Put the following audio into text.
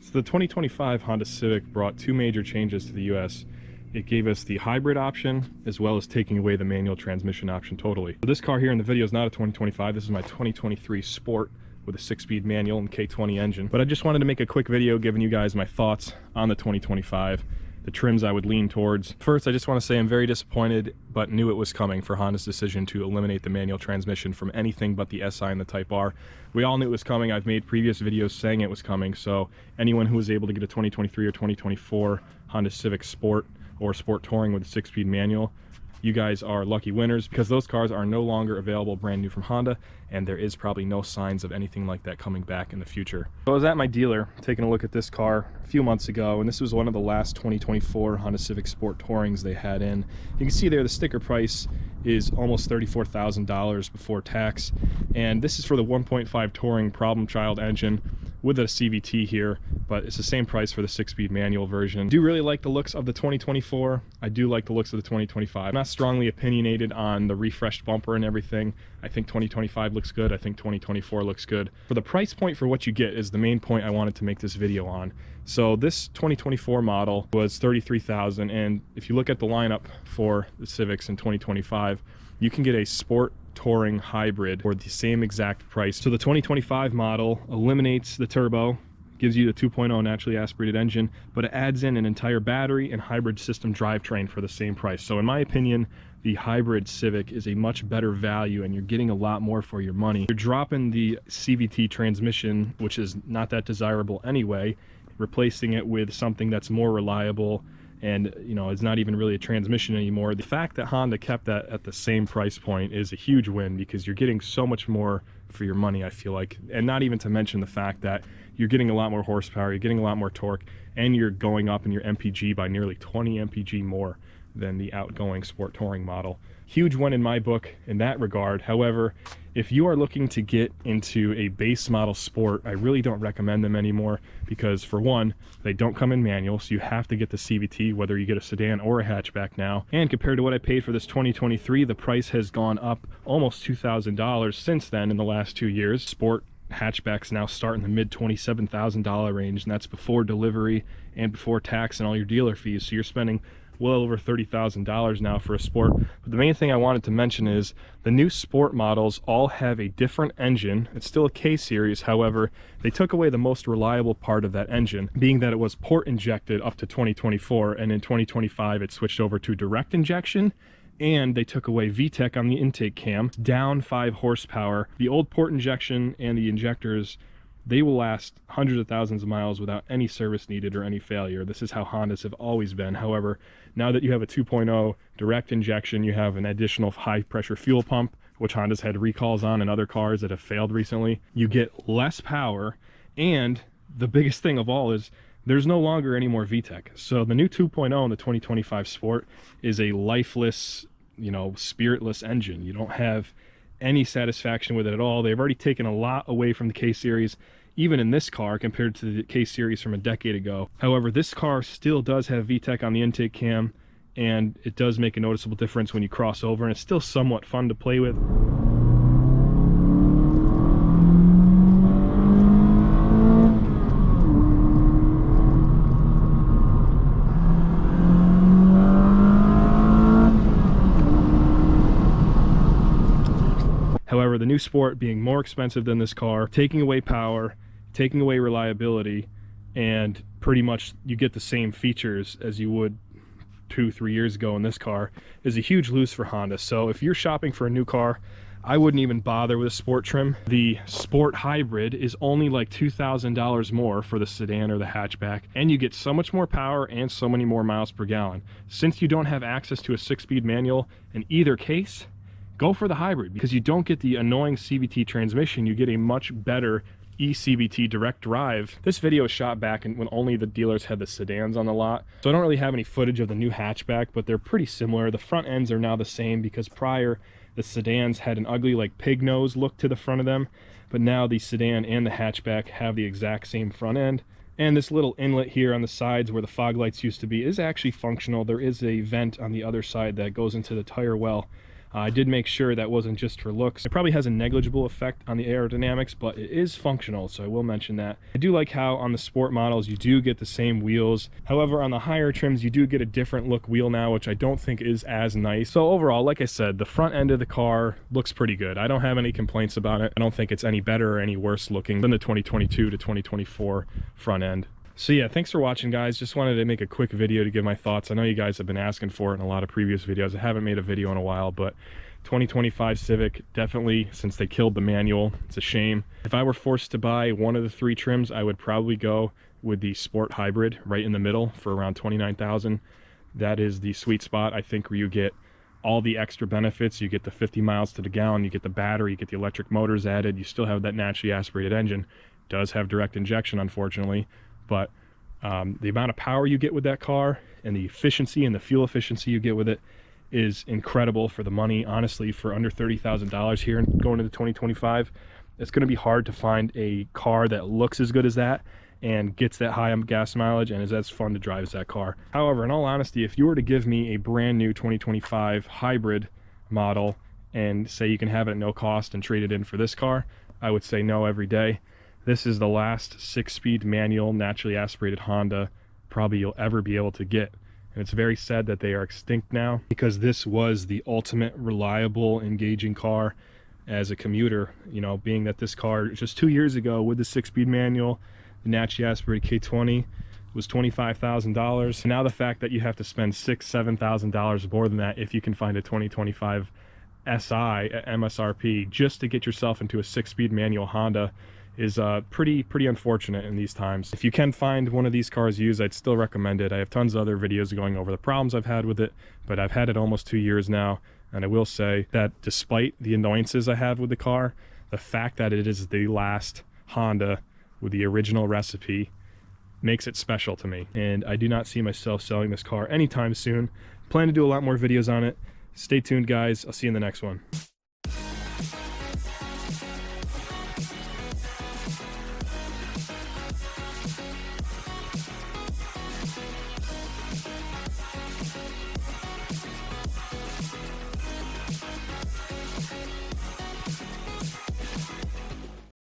So the 2025 Honda Civic brought two major changes to the US. It gave us the hybrid option, as well as taking away the manual transmission option totally. So this car here in the video is not a 2025, this is my 2023 Sport with a 6-speed manual and K20 engine. But I just wanted to make a quick video giving you guys my thoughts on the 2025, the trims I would lean towards. First, I just want to say I'm very disappointed, but knew it was coming for Honda's decision to eliminate the manual transmission from anything but the SI and the Type R. We all knew it was coming. I've made previous videos saying it was coming, so anyone who was able to get a 2023 or 2024 Honda Civic Sport or Sport Touring with a 6-speed manual, you guys are lucky winners, because those cars are no longer available brand new from Honda, and there is probably no signs of anything like that coming back in the future. So I was at my dealer taking a look at this car a few months ago, and this was one of the last 2024 Honda Civic Sport Tourings they had in. You can see there the sticker price is almost $34,000 before tax, and this is for the 1.5 Touring Problem Child engine with a CVT here, but it's the same price for the 6-speed manual version. I do really like the looks of the 2024. I do like the looks of the 2025. I'm not strongly opinionated on the refreshed bumper and everything. I think 2025 looks good. I think 2024 looks good. For the price point for what you get is the main point I wanted to make this video on. So this 2024 model was $33,000, and if you look at the lineup for the Civics in 2025, you can get a Sport Touring hybrid for the same exact price. So the 2025 model eliminates the turbo, gives you the 2.0 naturally aspirated engine, but it adds in an entire battery and hybrid system drivetrain for the same price. So in my opinion, the hybrid Civic is a much better value, and you're getting a lot more for your money. You're dropping the CVT transmission, which is not that desirable anyway, replacing it with something that's more reliable, and it's not even really a transmission anymore. The fact that Honda kept that at the same price point is a huge win, because you're getting so much more for your money, I feel like. And not even to mention the fact that you're getting a lot more horsepower, you're getting a lot more torque, and you're going up in your MPG by nearly 20 MPG more than the outgoing Sport Touring model. Huge win in my book in that regard. However, if you are looking to get into a base model Sport, I really don't recommend them anymore, because for one, they don't come in manual, so you have to get the CVT whether you get a sedan or a hatchback now. And compared to what I paid for this 2023, the price has gone up almost $2,000 since then in the last 2 years. Sport hatchbacks now start in the mid $27,000 range, and that's before delivery and before tax and all your dealer fees. So you're spending well over $30,000 now for a Sport. But the main thing I wanted to mention is the new Sport models all have a different engine. It's still a K series, however, they took away the most reliable part of that engine, being that it was port injected up to 2024, and in 2025 it switched over to direct injection, and they took away VTEC on the intake cam, down 5 horsepower. The old port injection and the injectors, they will last hundreds of thousands of miles without any service needed or any failure. This is how Hondas have always been. However, now that you have a 2.0 direct injection, you have an additional high pressure fuel pump, which Honda's had recalls on in other cars that have failed recently. You get less power, and the biggest thing of all is there's no longer any more VTEC. So the new 2.0 in the 2025 Sport is a lifeless, spiritless engine. You don't have any satisfaction with it at all. They've already taken a lot away from the K series, even in this car, compared to the K series from a decade ago. However, this car still does have VTEC on the intake cam, and it does make a noticeable difference when you cross over, and it's still somewhat fun to play with. However, the new Sport being more expensive than this car, taking away power, taking away reliability, and pretty much you get the same features as you would 2-3 years ago in this car, is a huge lose for Honda. So if you're shopping for a new car, I wouldn't even bother with a Sport trim. The Sport Hybrid is only like $2,000 more for the sedan or the hatchback, and you get so much more power and so many more miles per gallon. Since you don't have access to a 6-speed manual in either case, go for the hybrid, because you don't get the annoying CVT transmission. You get a much better eCVT direct drive. This video is shot back when only the dealers had the sedans on the lot, so I don't really have any footage of the new hatchback, but they're pretty similar. The front ends are now the same, because prior the sedans had an ugly like pig nose look to the front of them, but now the sedan and the hatchback have the exact same front end. And this little inlet here on the sides where the fog lights used to be is actually functional. There is a vent on the other side that goes into the tire well. I did make sure that wasn't just for looks. It probably has a negligible effect on the aerodynamics, but it is functional, so I will mention that. I do like how on the sport models you do get the same wheels. However, on the higher trims you do get a different look wheel now, which I don't think is as nice. So overall, like I said, the front end of the car looks pretty good. I don't have any complaints about it. I don't think it's any better or any worse looking than the 2022 to 2024 front end. So yeah, thanks for watching, guys. Just wanted to make a quick video to give my thoughts. I know you guys have been asking for it in a lot of previous videos. I haven't made a video in a while, but 2025 Civic, definitely, since they killed the manual, it's a shame. If I were forced to buy one of the three trims, I would probably go with the Sport Hybrid right in the middle for around $29,000. That is the sweet spot, I think, where you get all the extra benefits. You get the 50 miles to the gallon, you get the battery, you get the electric motors added, you still have that naturally aspirated engine. It does have direct injection, unfortunately, but the amount of power you get with that car and the efficiency and the fuel efficiency you get with it is incredible for the money. Honestly, for under $30,000 here and going into 2025, it's going to be hard to find a car that looks as good as that and gets that high gas mileage and is as fun to drive as that car. However, in all honesty, if you were to give me a brand new 2025 hybrid model and say you can have it at no cost and trade it in for this car, I would say no every day. This is the last 6-speed manual naturally aspirated Honda probably you'll ever be able to get. And it's very sad that they are extinct now, because this was the ultimate reliable, engaging car as a commuter. You know, being that this car just 2 years ago with the 6-speed manual, the naturally aspirated K20 was $25,000. Now the fact that you have to spend $6,000–$7,000 more than that if you can find a 2025 SI at MSRP just to get yourself into a 6-speed manual Honda is pretty unfortunate in these times. If you can find one of these cars used, I'd still recommend it. I have tons of other videos going over the problems I've had with it, but I've had it almost 2 years now, and I will say that despite the annoyances I have with the car, the fact that it is the last Honda with the original recipe makes it special to me, and I do not see myself selling this car anytime soon. Plan to do a lot more videos on it. Stay tuned, guys. I'll see you in the next one.